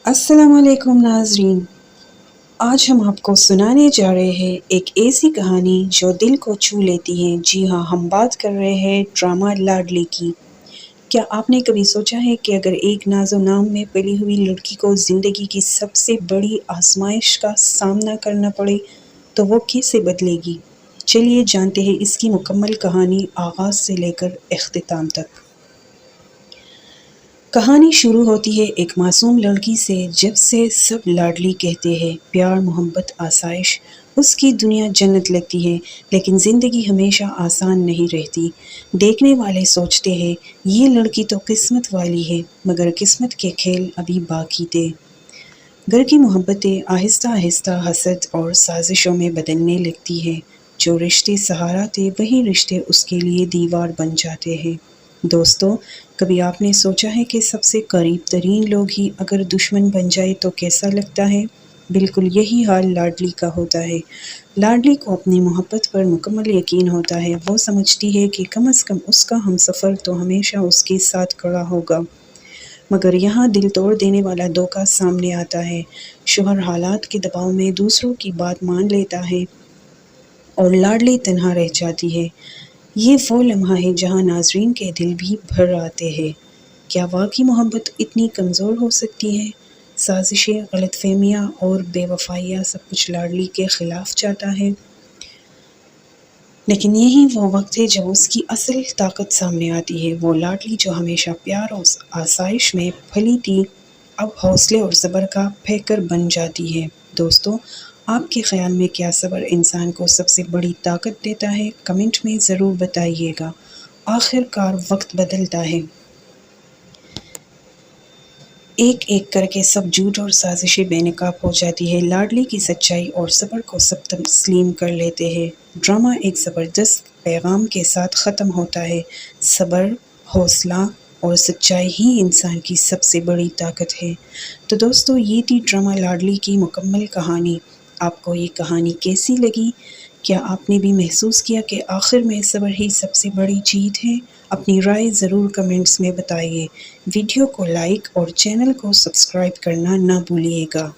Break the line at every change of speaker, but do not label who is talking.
السلام علیکم ناظرین، آج ہم آپ کو سنانے جا رہے ہیں ایک ایسی کہانی جو دل کو چھو لیتی ہے۔ جی ہاں، ہم بات کر رہے ہیں ڈرامہ لاڈلی کی۔ کیا آپ نے کبھی سوچا ہے کہ اگر ایک ناز و نام میں پلی ہوئی لڑکی کو زندگی کی سب سے بڑی آزمائش کا سامنا کرنا پڑے تو وہ کیسے بدلے گی؟ چلیے جانتے ہیں اس کی مکمل کہانی آغاز سے لے کر اختتام تک۔ کہانی شروع ہوتی ہے ایک معصوم لڑکی سے جب سے سب لاڈلی کہتے ہیں، پیار، محبت، آسائش، اس کی دنیا جنت لگتی ہے۔ لیکن زندگی ہمیشہ آسان نہیں رہتی۔ دیکھنے والے سوچتے ہیں یہ لڑکی تو قسمت والی ہے، مگر قسمت کے کھیل ابھی باقی تھے۔ گھر کی محبتیں آہستہ آہستہ حسد اور سازشوں میں بدلنے لگتی ہیں۔ جو رشتے سہارا تھے وہی رشتے اس کے لیے دیوار بن جاتے ہیں۔ دوستو، کبھی آپ نے سوچا ہے کہ سب سے قریب ترین لوگ ہی اگر دشمن بن جائے تو کیسا لگتا ہے؟ بالکل یہی حال لاڈلی کا ہوتا ہے۔ لاڈلی کو اپنی محبت پر مکمل یقین ہوتا ہے۔ وہ سمجھتی ہے کہ کم از کم اس کا ہمسفر تو ہمیشہ اس کے ساتھ کھڑا ہوگا۔ مگر یہاں دل توڑ دینے والا دھوکہ سامنے آتا ہے۔ شوہر حالات کے دباؤ میں دوسروں کی بات مان لیتا ہے اور لاڈلی تنہا رہ جاتی ہے۔ یہ وہ لمحہ ہے جہاں ناظرین کے دل بھی بھر آتے ہیں۔ کیا واقعی محبت اتنی کمزور ہو سکتی ہے؟ سازشیں، غلط فہمیاں اور بے وفائیاں سب کچھ لاڈلی کے خلاف جاتا ہے۔ لیکن یہی وہ وقت ہے جب اس کی اصل طاقت سامنے آتی ہے۔ وہ لاڈلی جو ہمیشہ پیار اور آسائش میں پلی تھی، اب حوصلے اور صبر کا پیکر بن جاتی ہے۔ دوستو، آپ کے خیال میں کیا صبر انسان کو سب سے بڑی طاقت دیتا ہے؟ کمنٹ میں ضرور بتائیے گا۔ آخر کار وقت بدلتا ہے۔ ایک ایک کر کے سب جھوٹ اور سازشیں بے نقاب ہو جاتی ہے۔ لاڈلی کی سچائی اور صبر کو سب تسلیم کر لیتے ہیں۔ ڈرامہ ایک زبردست پیغام کے ساتھ ختم ہوتا ہے۔ صبر، حوصلہ اور سچائی ہی انسان کی سب سے بڑی طاقت ہے۔ تو دوستو، یہ تھی ڈرامہ لاڈلی کی مکمل کہانی۔ آپ کو یہ کہانی کیسی لگی؟ کیا آپ نے بھی محسوس کیا کہ آخر میں صبر ہی سب سے بڑی جیت ہے؟ اپنی رائے ضرور کمنٹس میں بتائیے۔ ویڈیو کو لائک اور چینل کو سبسکرائب کرنا نہ بھولیے گا۔